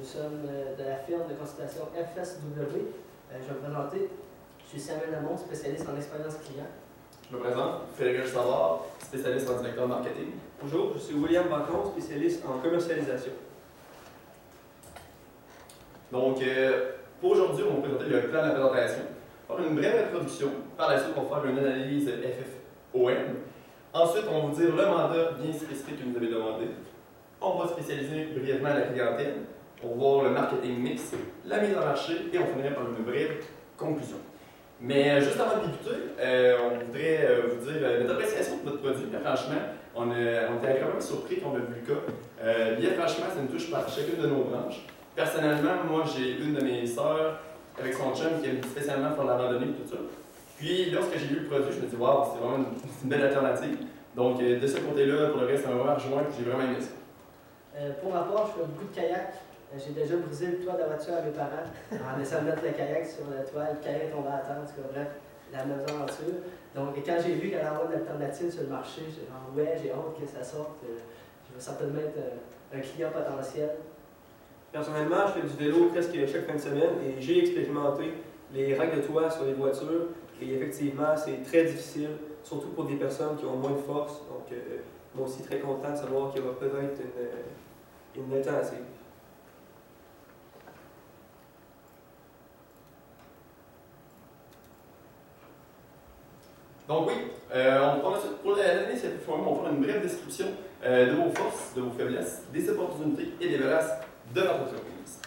sommes de la firme de consultation FSW. Je vais me présenter. Je suis Samuel Lamont, spécialiste en expérience client. Je me présente, Frédéric Savard, spécialiste en directeur marketing. Bonjour, je suis William Bacon, spécialiste en commercialisation. Donc, pour aujourd'hui, on va présenter le plan de la présentation. On va faire une brève introduction. Par la suite, on va faire une analyse FFOM. Ensuite, on va vous dire le mandat bien spécifique que vous avez demandé. On va spécialiser brièvement la clientèle. On va voir le marketing mix, la mise en marché et on finirait par une brève conclusion. Mais juste avant de débuter, on voudrait vous dire notre appréciation de votre produit. Bien franchement, on était agréablement surpris quand on a vu le cas. Bien franchement, c'est une touche par chacune de nos branches. Personnellement, moi, j'ai une de mes sœurs avec son chum qui aime spécialement faire la randonnée et tout ça. Puis, lorsque j'ai vu le produit, je me suis dit, waouh, c'est vraiment une belle alternative. Donc, de ce côté-là, pour le reste, ça m'a vraiment rejoint et j'ai vraiment aimé ça. Pour ma part, je fais beaucoup de kayak. J'ai déjà brisé le toit de la voiture à mes parents en laissant mettre le kayak sur le toit. Le kayak est tombé à terre, en tout cas, bref, la même aventure. Donc, quand j'ai vu qu'elle allait avoir une alternative sur le marché, j'ai dit, ouais, j'ai hâte que ça sorte. Je vais certainement être un client potentiel. Personnellement, je fais du vélo presque chaque fin de semaine et j'ai expérimenté les racks de toit sur les voitures. Et effectivement, c'est très difficile, surtout pour des personnes qui ont moins de force. Donc, moi aussi très content de savoir qu'il y aura peut-être une alternative. Donc oui, pour l'analyse cette fois, on va faire une brève description de vos forces, de vos faiblesses, des opportunités et des menaces de votre entreprise.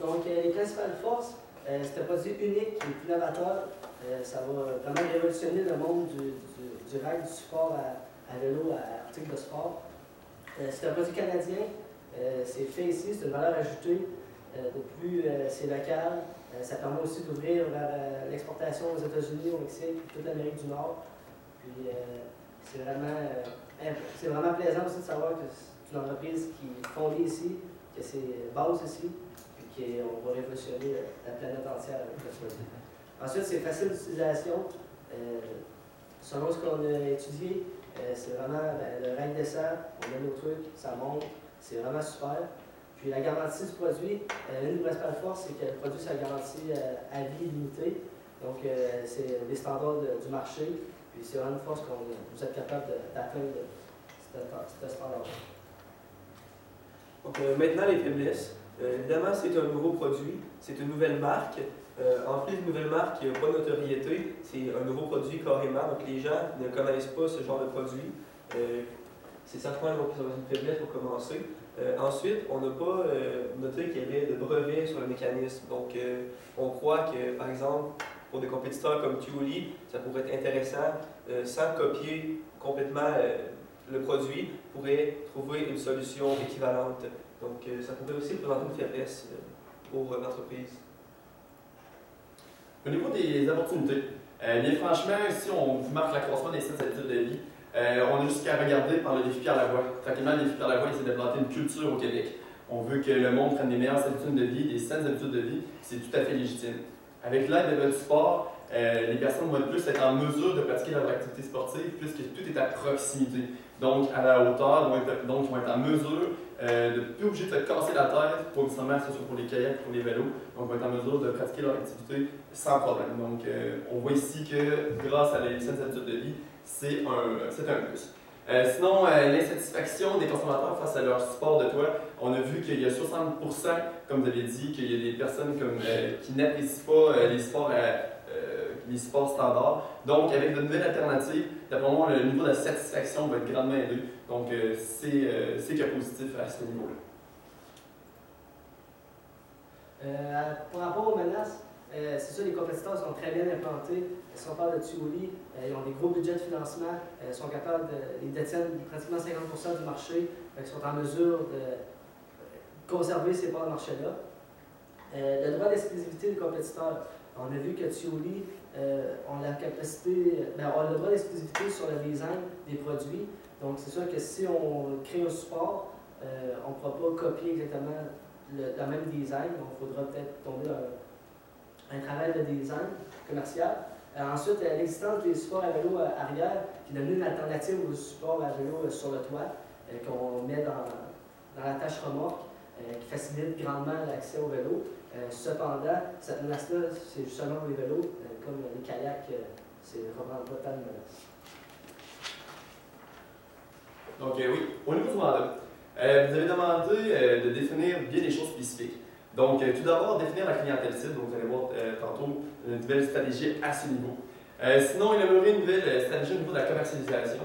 Donc, les principales forces, c'est un produit unique qui est plus novateur. Ça va vraiment révolutionner le monde du rack, du support à vélo, à articles de sport. C'est un produit canadien, c'est fait ici, c'est une valeur ajoutée. De plus, c'est local. Ça permet aussi d'ouvrir vers l'exportation aux États-Unis, au Mexique, toute l'Amérique du Nord. Puis, c'est vraiment plaisant aussi de savoir que c'est une entreprise qui est fondée ici, que c'est base ici, puis qu'on va révolutionner la planète entière avec le produit. Ensuite, c'est facile d'utilisation. Selon ce qu'on a étudié, c'est vraiment le rack descend, on met nos trucs, ça monte, c'est vraiment super. Puis la garantie du produit, l'une des principales forces, c'est que le produit sera garanti à vie limitée. Donc, c'est les standards du marché. Puis c'est vraiment une force que vous êtes capable d'atteindre ce standard-là. Donc, maintenant, les faiblesses. Évidemment, c'est un nouveau produit, c'est une nouvelle marque. En plus d'une nouvelle marque qui n'a pas de notoriété, c'est un nouveau produit carrément. Donc, les gens ne connaissent pas ce genre de produit. C'est certainement une faiblesse pour commencer. Ensuite, on n'a pas noté qu'il y avait de brevets sur le mécanisme. Donc, on croit que, par exemple, pour des compétiteurs comme Thule, ça pourrait être intéressant, sans copier complètement le produit, pourrait trouver une solution équivalente. Donc, ça pourrait aussi présenter une faiblesse pour l'entreprise. Au niveau des opportunités, bien franchement, ici, on vous marque l'accroissement des 7 habitudes de vie. On a juste qu'à regarder par le défi Pierre Lavoie. Tranquillement, le défi Pierre Lavoie essaie d'implanter une culture au Québec. On veut que le monde prenne des meilleures habitudes de vie, des saines habitudes de vie. C'est tout à fait légitime. Avec l'aide de votre sport, les personnes vont plus être en mesure de pratiquer leur activité sportive puisque tout est à proximité. Donc, à la hauteur, donc ils vont être en mesure de ne plus obligé de se casser la tête, pas nécessairement que ce soit pour les kayaks, pour les vélos. Donc, ils vont être en mesure de pratiquer leur activité sans problème. Donc, on voit ici que grâce à les saines habitudes de vie, c'est un plus. Sinon, l'insatisfaction des consommateurs face à leur support de toit, on a vu qu'il y a 60%, comme vous avez dit, qu'il y a des personnes qui n'apprécient pas les supports standards. Donc, avec de nouvelles alternatives, d'après moi, le niveau de satisfaction va être grandement élevé. Donc, c'est que positif à ce niveau-là. Par rapport aux menaces, c'est sûr, les compétiteurs sont très bien implantés. Si on parle de Thule, ils ont des gros budgets de financement, ils sont capables ils détiennent pratiquement 50% du marché, ils sont en mesure de conserver ces parts de marché-là. Le droit d'exclusivité des compétiteurs, on a vu que Thule ont la capacité, on a le droit d'exclusivité sur le design des produits. Donc, c'est sûr que si on crée un support, on ne pourra pas copier exactement le même design. Donc, il faudra peut-être tomber dans un travail de design commercial. Ensuite, l'existence des supports à vélo arrière qui est devenue une alternative aux supports à vélo sur le toit qu'on met dans la tâche remorque qui facilite grandement l'accès au vélo. Cependant, cette menace-là, c'est justement pour les vélos, comme les kayaks, c'est vraiment pas tant de menace. Donc oui, au niveau du mandat, vous avez demandé de définir bien les choses spécifiques. Donc tout d'abord, définir la clientèle cible, donc vous allez voir tantôt une nouvelle stratégie à ce niveau. Sinon, élaborer une nouvelle stratégie au niveau de la commercialisation,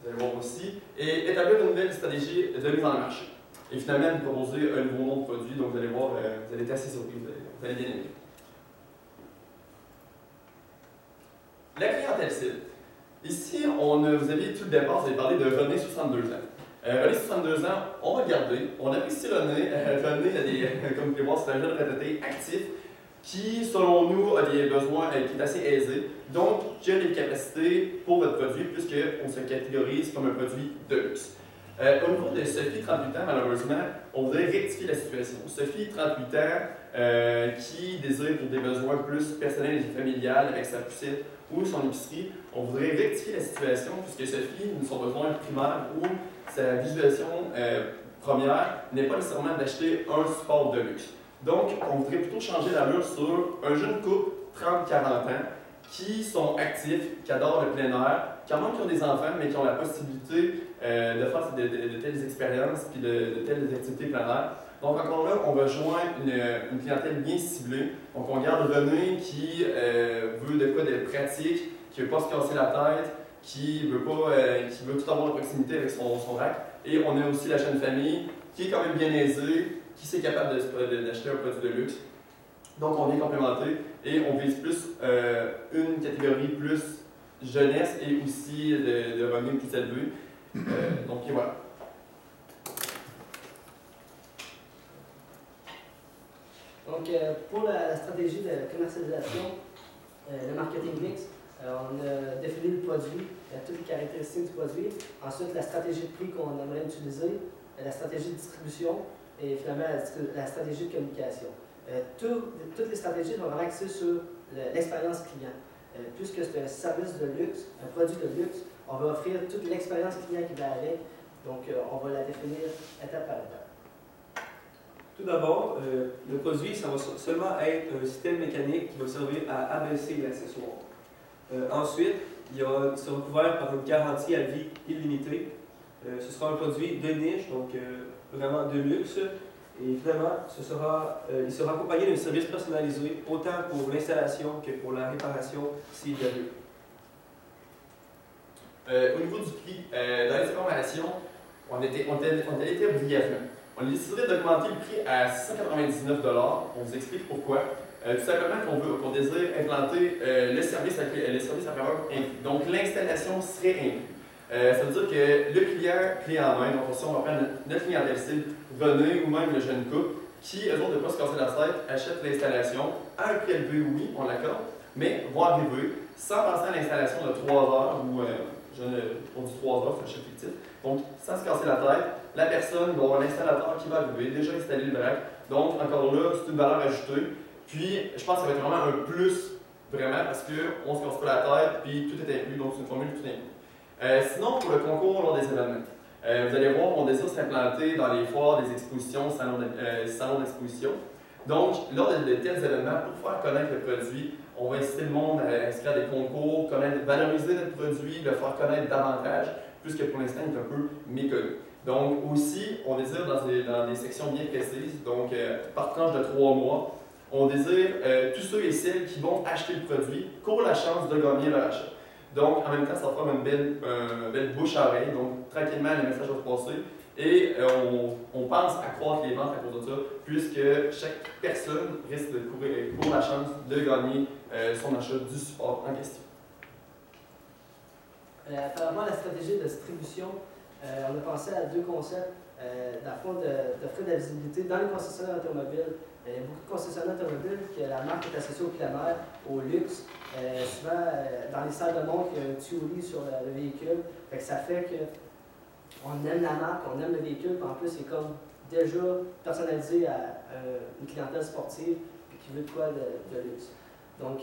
vous allez voir aussi, et établir une nouvelle stratégie de mise en marché. Et finalement, vous proposer un nouveau nom de produit, donc vous allez voir, vous allez être assez surpris, vous allez bien aimer. La clientèle cible. Ici, vous aviez tout le départ, vous avez parlé de René, 62 ans. René, 62 ans, on va le garder. On apprécie René. René, comme vous pouvez voir, c'est un jeune retraité actif qui, selon nous, a des besoins, qui est assez aisé. Donc, qui a les capacités pour votre produit, puisqu'on se catégorise comme un produit de luxe. Au niveau de Sophie, 38 ans, malheureusement, on voudrait rectifier la situation. Sophie, 38 ans, qui désire pour des besoins plus personnels et familiales avec sa poussette ou son épicerie, on voudrait rectifier la situation puisque Sophie, son besoin primaire ou sa visualisation première n'est pas nécessairement d'acheter un support de luxe. Donc, on voudrait plutôt changer l'allure sur un jeune couple, 30-40 ans, qui sont actifs, qui adorent le plein air, qui ont des enfants, mais qui ont la possibilité de faire de telles expériences et de telles activités plein air. Donc, encore là, on va joindre une clientèle bien ciblée. Donc, on garde René qui veut de quoi de pratique, qui ne veut pas se casser la tête, qui veut tout avoir de proximité avec son rack. Et on a aussi la jeune famille qui est quand même bien aisée, qui est capable d'acheter un produit de luxe. Donc, on est complémenté et on vise plus une catégorie plus jeunesse et aussi de revenus plus élevés. Donc, et voilà. Donc, pour la stratégie de commercialisation, le marketing mix, on a défini le produit, toutes les caractéristiques du produit. Ensuite, la stratégie de prix qu'on aimerait utiliser, la stratégie de distribution et finalement la stratégie de communication. Toutes les stratégies sont vraiment axées sur l'expérience client. Puisque c'est un service de luxe, un produit de luxe, on va offrir toute l'expérience client qui va avec. Donc, on va la définir étape par étape. Tout d'abord, le produit, ça va seulement être un système mécanique qui va servir à abaisser l'accessoire. Ensuite, il sera couvert par une garantie à vie illimitée. Ce sera un produit de niche, donc vraiment de luxe. Et finalement, il sera accompagné d'un service personnalisé, autant pour l'installation que pour la réparation s'il y a lieu. Au niveau du prix, dans les informations, on a été brièvement. On a décidé d'augmenter le prix à 699 $. On vous explique pourquoi. Tout simplement qu'on désire implanter le service après-vente inclus. Donc, l'installation serait inclus. Ça veut dire que le client, clé en main, donc si on va prendre notre clientèle cible, René ou même le jeune couple, qui, eux autres, ne pas se casser la tête, achètent l'installation à un prix élevé, oui, on l'accorde, mais vont arriver sans penser à l'installation de 3 heures, ou on dit 3 heures, c'est un chiffre fictif. Donc, sans se casser la tête, la personne va avoir l'installateur qui va arriver, déjà installer le vrac. Donc, encore là, c'est une valeur ajoutée. Puis, je pense que ça va être vraiment un plus, vraiment, parce qu'on ne se casse pas la tête, puis tout est inclus, donc c'est une formule tout inclus. Sinon, pour le concours lors des événements, vous allez voir, on désire s'implanter dans les foires, des expositions, salons d'exposition. Donc, lors de tels événements, pour faire connaître le produit, on va inciter le monde à inscrire des concours, valoriser notre produit, le faire connaître davantage, puisque pour l'instant, il est un peu méconnu. Donc, aussi, on désire dans des sections bien précises, donc par tranche de 3 mois, on désire tous ceux et celles qui vont acheter le produit courent la chance de gagner leur achat. Donc, en même temps, ça va faire une belle bouche à oreille. Donc, tranquillement, le message va se passer. Et on pense accroître les ventes à cause de ça, puisque chaque personne risque de courir la chance de gagner son achat du support en question. Par rapport à la stratégie de distribution, on a pensé à 2 concepts. Dans le fond, d'offrir de la visibilité dans les concessionnaires automobiles. Il y a beaucoup de concessionnaires automobiles que la marque est associée au plein air, au luxe. Souvent, dans les salles de montre, il y a un tuerie sur le véhicule. Ça fait qu'on aime la marque, on aime le véhicule, puis en plus, c'est comme déjà personnalisé à une clientèle sportive qui veut de quoi de luxe. Donc,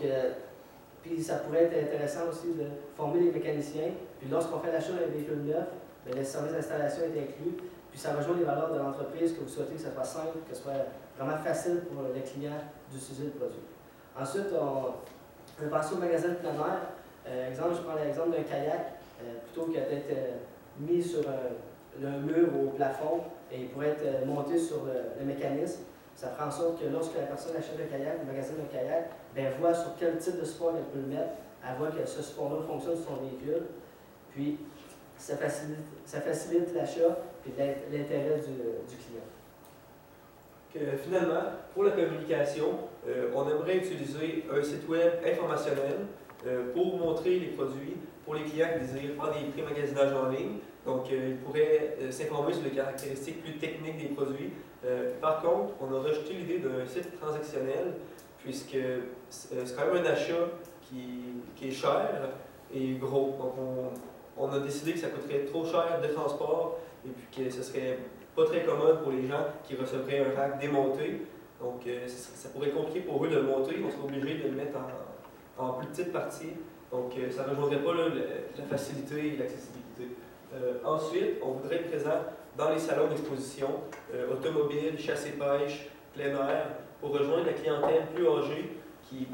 Puis ça pourrait être intéressant aussi de former les mécaniciens. Puis lorsqu'on fait l'achat d'un véhicule neuf, le service d'installation est inclus. Puis ça rejoint les valeurs de l'entreprise, que vous souhaitez que ça soit simple, que ce soit vraiment facile pour les clients d'utiliser le produit. Ensuite, on va passer au magasin de plein air. Je prends l'exemple d'un kayak, plutôt que d'être mis sur le mur ou au plafond, et il pourrait être monté sur le mécanisme. Ça fera en sorte que lorsque la personne achète un kayak, le magasin d'un kayak, elle voit sur quel type de support elle peut le mettre, elle voit que ce support-là fonctionne sur son véhicule, puis ça facilite l'achat et l'intérêt du client. Finalement, pour la communication, on aimerait utiliser un site web informationnel pour montrer les produits pour les clients qui désirent faire des pré-magasinages en ligne. Donc, ils pourraient s'informer sur les caractéristiques plus techniques des produits. Par contre, on a rejeté l'idée d'un site transactionnel puisque c'est quand même un achat qui est cher et gros. Donc, on a décidé que ça coûterait trop cher de transport et puis que ce serait pas très commode pour les gens qui recevraient un rack démonté. Donc, ça pourrait être compliqué pour eux de le monter. On serait obligé de le mettre en plus petite partie. Donc, ça ne rejoindrait pas la facilité et l'accessibilité. Ensuite, on voudrait être présent dans les salons d'exposition, automobiles, chasse et pêche, plein air, pour rejoindre la clientèle plus âgée qui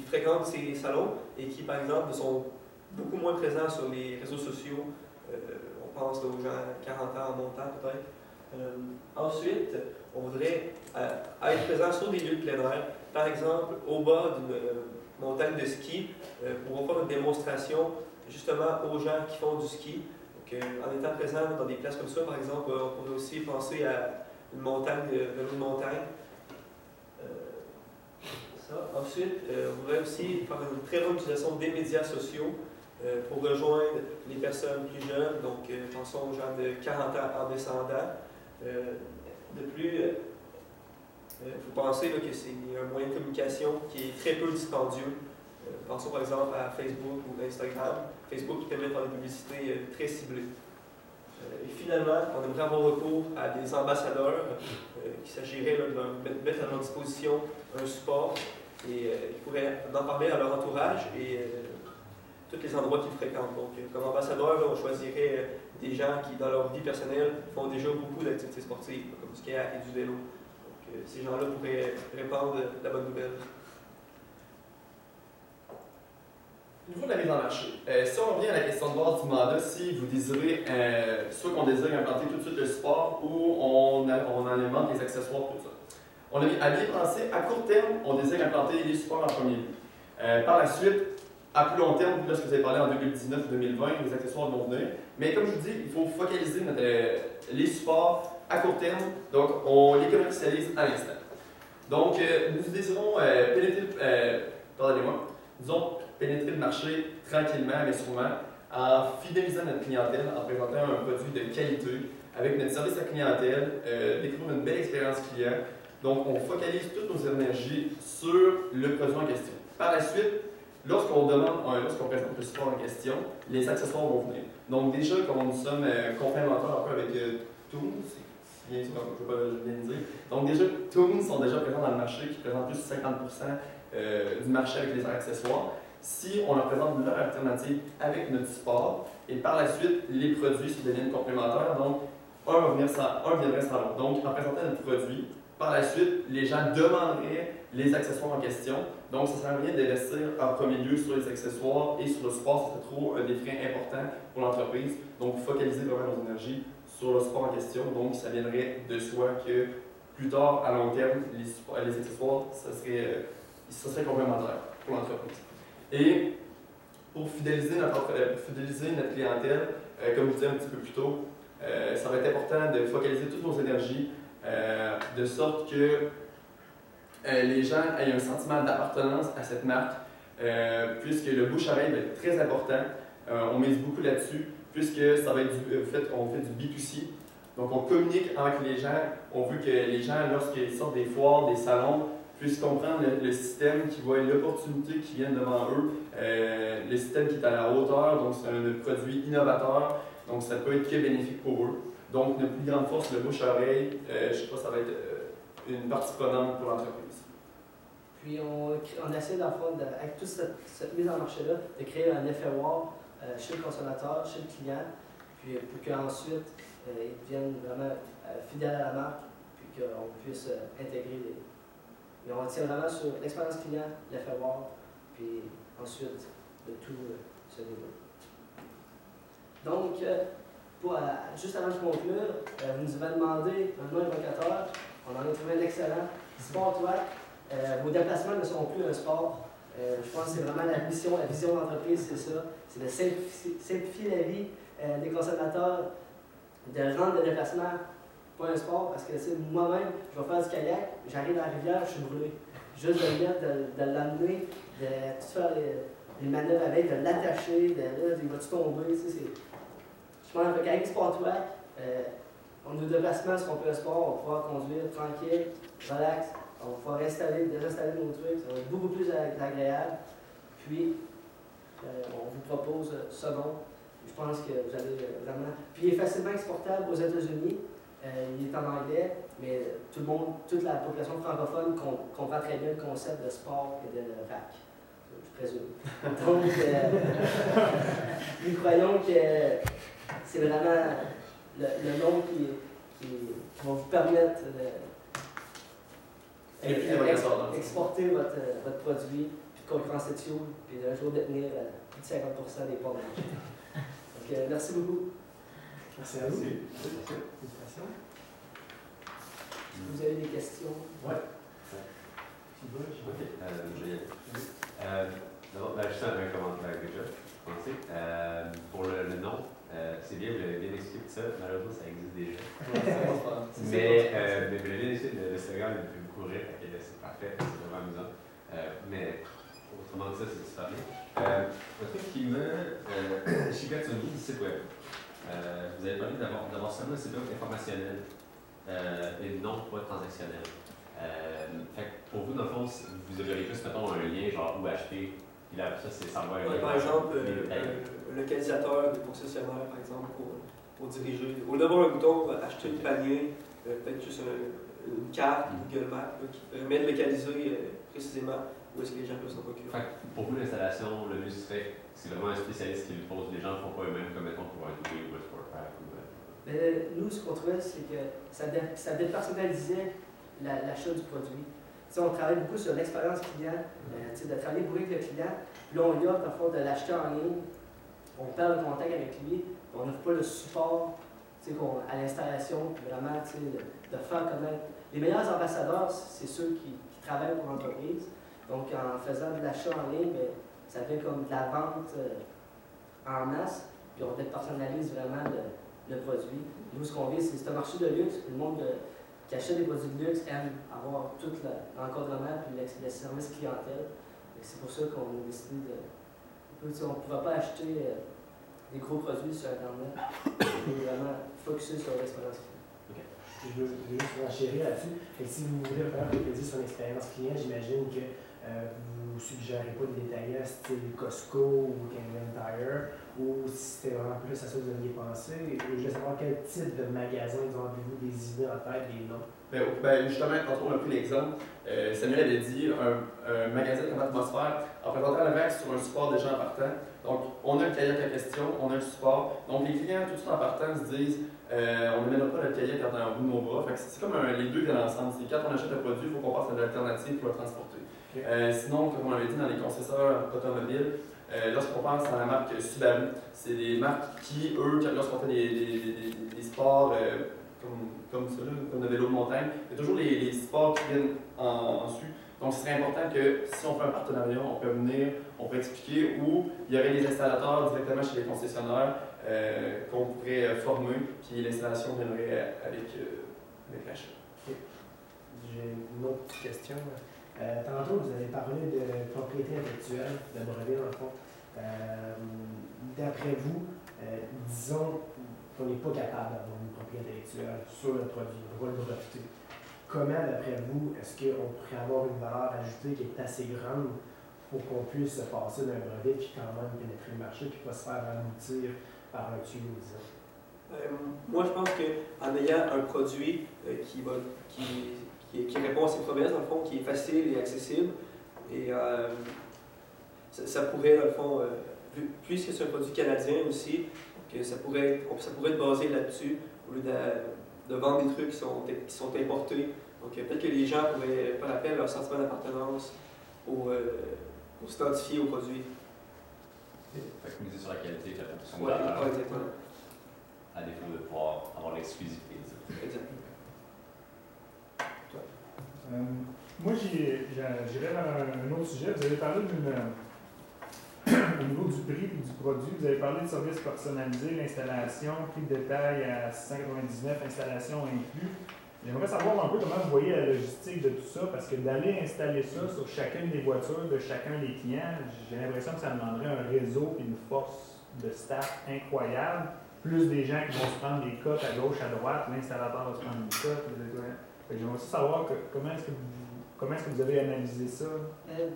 fréquente ces salons et qui, par exemple, sont beaucoup moins présents sur les réseaux sociaux. On pense aux gens à 40 ans en montant, peut-être. Ensuite, on voudrait être présent sur des lieux de plein air, par exemple au bas d'une montagne de ski, pour faire une démonstration justement aux gens qui font du ski. Donc, en étant présent dans des places comme ça, par exemple, on pourrait aussi penser à une montagne, une montagne. Ensuite, on voudrait aussi faire une très bonne utilisation des médias sociaux pour rejoindre les personnes plus jeunes, donc pensons aux gens de 40 ans en descendant. De plus, il faut penser que c'est un moyen de communication qui est très peu dispendieux. Pensons par exemple à Facebook ou Instagram. Facebook qui permet de faire des publicités très ciblées. Et finalement, on aimerait avoir recours à des ambassadeurs qui s'agirait de mettre à leur disposition un support et qui pourraient en parler à leur entourage et tous les endroits qu'ils fréquentent. Donc, comme ambassadeur, on choisirait des gens qui, dans leur vie personnelle, font déjà beaucoup d'activités sportives, comme du kayak et du vélo. Donc, ces gens-là pourraient répandre la bonne nouvelle. Au niveau de la mise en marché, si on revient à la question de base du mandat, si vous désirez, soit qu'on désire implanter tout de suite le support ou on alimente les accessoires, tout ça. On a à bien penser, à court terme, on désire implanter les supports en premier lieu. Par la suite, à plus long terme, là, ce que vous avez parlé en 2019 ou 2020, les accessoires vont venir. Mais comme je vous dis, il faut focaliser les supports à court terme, donc on les commercialise à l'instant. Donc, nous désirons pénétrer le marché tranquillement mais sûrement en fidélisant notre clientèle, en présentant un produit de qualité, avec notre service à clientèle, découvrir une belle expérience client. Donc, on focalise toutes nos énergies sur le produit en question. Par la suite, lorsqu'on présente le support en question, les accessoires vont venir. Donc, déjà, comme nous sommes complémentaires un peu avec Toons, c'est bien sûr, je ne peux pas bien dire. Donc, déjà, Toons sont déjà présents dans le marché, qui présentent plus de 50% du marché avec les accessoires. Si on leur présente leur alternative avec notre support, et par la suite, les produits se deviennent complémentaires, donc un viendrait sans l'autre. Donc, en présentant notre produit, par la suite, les gens demanderaient les accessoires en question. Donc, ça ne sert à rien d'investir en premier lieu sur les accessoires et sur le support, ce serait trop des freins importants pour l'entreprise. Donc, focaliser vraiment nos énergies sur le support en question. Donc, ça viendrait de soi que plus tard, à long terme, les accessoires, ça serait complémentaire pour l'entreprise. Et pour fidéliser notre clientèle, comme je disais un petit peu plus tôt, ça va être important de focaliser toutes nos énergies de sorte que les gens aient un sentiment d'appartenance à cette marque, puisque le bouche-oreille va être très important. On mise beaucoup là-dessus, puisque ça va être on fait du B2C. Donc on communique avec les gens. On veut que les gens, lorsqu'ils sortent des foires, des salons, puissent comprendre le système, qui voient l'opportunité qui vient devant eux, le système qui est à la hauteur, donc c'est un produit innovateur, donc ça peut être que bénéfique pour eux. Donc notre plus grande force, le bouche-oreille, je sais pas, ça va être une partie prenante pour l'entreprise. Puis on essaie, dans le fond, avec toute cette mise en marché-là, de créer un effet wow chez le consommateur, chez le client, puis pour qu'ensuite, ils deviennent vraiment fidèles à la marque, puis qu'on puisse intégrer les. Mais on tient vraiment sur l'expérience client, l'effet wow, puis ensuite, de tout se déroule. Donc, juste avant de conclure, vous nous avez demandé un nom évocateur. On en a trouvé un excellent. Sportwac. Vos déplacements ne seront plus un sport. Je pense que c'est vraiment la vision de l'entreprise, c'est ça. C'est de simplifier la vie des consommateurs, de rendre le déplacement pas un sport, parce que moi-même, je vais faire du kayak, j'arrive à la rivière, je suis brûlé. Juste de le mettre, de l'amener, de tout faire les manœuvres avec, de l'attacher, il va-tu tomber, je pense qu'avec Sportwac, nos déplacements seront plus un sport, on va pouvoir conduire tranquille, relax, on va pouvoir désinstaller nos trucs, ça va être beaucoup plus agréable. Puis, on vous propose ce nom. Je pense que vous allez vraiment. Puis, il est facilement exportable aux États-Unis. Il est en anglais, mais toute la population francophone comprend très bien le concept de sport et de rack, je présume. Donc, nous croyons que c'est vraiment le nom qui va vous permettre d'exporter votre produit, puis de concurrencer dessus, puis d'un jour détenir plus de 50% des parts de marché. Donc, merci beaucoup. Merci à vous. Vous avez des questions? Oui. Ok, je vais y aller. D'abord, juste un commentaire que je vais commencer. Pour le nom, c'est bien, vous l'avez bien expliqué tout ça. Malheureusement, ça existe déjà. Mais vous l'avez bien expliqué, le slogan me fait beaucoup rire, c'est parfait, c'est vraiment amusant. Mais autrement que ça, c'est super bien. Un truc qui me. Je suis quand tu me dis du site web. Vous avez parlé d'avoir seulement un site web informationnel et non pas transactionnel. Fait que pour vous, dans le fond, vous auriez plus, mettons, un lien genre où acheter, puis là, ça, ça va un lien. Par exemple, un localisateur de concessionnaire, par exemple, pour diriger. Au lieu d'avoir un bouton acheter le panier, peut-être juste une carte Google Maps qui permet de localiser précisément où est-ce que les gens peuvent s'en procurer. Fait que pour vous, l'installation, le mieux serait c'est vraiment un spécialiste qui le pose. Les gens ne font pas eux-mêmes, comme mettons pour un doublé ou un SportPack. Nous, ce qu'on trouvait, c'est que ça dépersonnalisait l'achat du produit. On travaille beaucoup sur l'expérience client, de travailler beaucoup avec le client. Là, on y offre, à force de l'acheter en ligne, on perd le contact avec lui, on n'offre pas le support à l'installation, vraiment de faire connaître. Les meilleurs ambassadeurs, c'est ceux qui travaillent pour l'entreprise. Donc, en faisant de l'achat en ligne, ça fait comme de la vente en masse, puis on dépersonnalise vraiment le produit. Nous, ce qu'on vise, c'est un marché de luxe. Le monde qui achète des produits de luxe aime avoir tout l'encadrement et le service clientèle. C'est pour ça qu'on a décidé de. On ne pourra pas acheter des gros produits sur Internet. On veut vraiment focuser sur l'expérience client. Je veux juste renchérir là-dessus. Si vous voulez faire des plaisir sur l'expérience client, j'imagine que vous ne suggérez pas des détaillants style Costco ou Canadian Tire, ou si c'était vraiment plus à ça que vous aviez pensé. Je voulais savoir quel type de magasin avez-vous des idées en tête, des noms? Justement, quand on a pris l'exemple, Samuel avait dit un magasin comme atmosphère en présentant le VAC sur un support déjà en partant. Donc, on a le kayak à question, on a le support. Donc, les clients, tout de suite en partant, se disent on ne mènera pas le kayak quand on est en bout de nos bras. C'est comme les deux viennent ensemble. Quand on achète un produit, il faut qu'on passe à une alternative pour le transporter. Okay. Sinon, comme on l'avait dit dans les concessionnaires automobiles, lorsqu'on pense à la marque Subaru, c'est des marques qui, eux, lorsqu'on fait des sports comme ceux-là, comme le vélo de montagne, il y a toujours les sports qui viennent ensuite. Donc, ce serait important que si on fait un partenariat, on peut venir, on peut expliquer où il y aurait des installateurs directement chez les concessionnaires qu'on pourrait former, puis l'installation viendrait avec l'achat. Okay. J'ai une autre question. Tantôt, vous avez parlé de propriété intellectuelle, de brevet, dans le fond. D'après vous, disons qu'on n'est pas capable d'avoir une propriété intellectuelle sur le produit, on va le breveter. Comment, d'après vous, est-ce qu'on pourrait avoir une valeur ajoutée qui est assez grande pour qu'on puisse se passer d'un brevet qui quand même pénétrer le marché et pas se faire aboutir par un tuyau, disons? Moi, je pense qu'en ayant un produit qui répond à ses promesses, dans le fond, qui est facile et accessible, Et ça pourrait, dans le fond, puisque c'est un produit canadien aussi, donc ça pourrait être basé là-dessus, au lieu de vendre des trucs qui sont importés. Donc peut-être que les gens pourraient faire appel à leur sentiment d'appartenance pour s'identifier au produit. Fait que miser sur la qualité et la production de Ouais, valeur, exactement. à défaut de pouvoir avoir l'exclusivité. Exactement. Moi, j'irais vers un autre sujet. Vous avez parlé au niveau du prix et du produit, vous avez parlé de services personnalisés, l'installation, prix de détail à 699, installation inclus. J'aimerais savoir un peu comment vous voyez la logistique de tout ça, parce que d'aller installer ça sur chacune des voitures de chacun des clients, j'ai l'impression que ça demanderait un réseau et une force de staff incroyable, plus des gens qui vont se prendre des cotes à gauche, à droite, l'installateur va se prendre une cote. J'aimerais aussi savoir comment est-ce que vous avez analysé ça?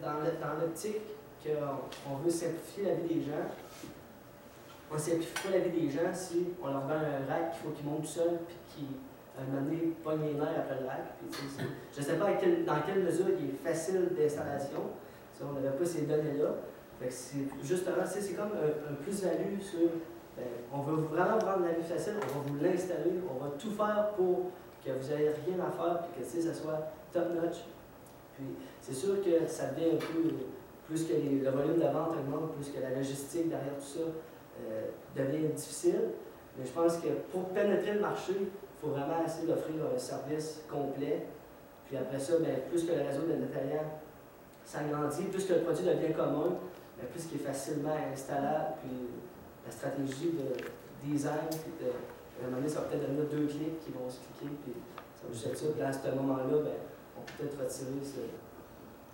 Dans l'optique qu'on veut simplifier la vie des gens, on ne simplifie pas la vie des gens si on leur vend un rack qu'il faut qu'ils montent tout seuls puis qu'ils, à un moment donné, pognent les nerfs après le rack. Puis, je ne sais pas dans quelle mesure il est facile d'installation. On n'avait pas ces données-là. Justement, c'est comme un plus-value sur on veut vraiment rendre la vie facile, on va vous l'installer, on va tout faire pour que vous n'ayez rien à faire et que ça soit top-notch. Puis c'est sûr que ça devient un peu, plus que le volume de vente augmente, plus que la logistique derrière tout ça devient difficile. Mais je pense que pour pénétrer le marché, il faut vraiment essayer d'offrir un service complet. Puis après ça, plus que le réseau de détaillants s'agrandit, plus que le produit devient commun, plus qu'il est facilement installable. Puis la stratégie de design, puis à un moment donné, ça va peut-être devenir 2 clics qui vont se cliquer, puis ça va juste être ça. Puis à ce moment-là, on peut peut-être retirer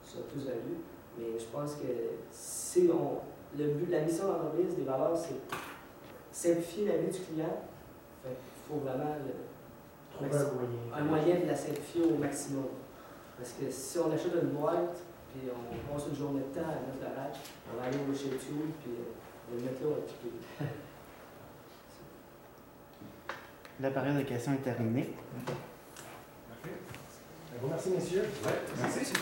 ce plus-value. Mais je pense que la mission de l'entreprise, des valeurs, c'est simplifier la vie du client. Il faut vraiment un moyen de la simplifier au maximum. Parce que si on achète une boîte, puis on passe une journée de temps à mettre le rack, on va aller au chez Tube, puis on va le mettre là. Puis, La période de questions est terminée. Merci, messieurs. Ouais, Merci.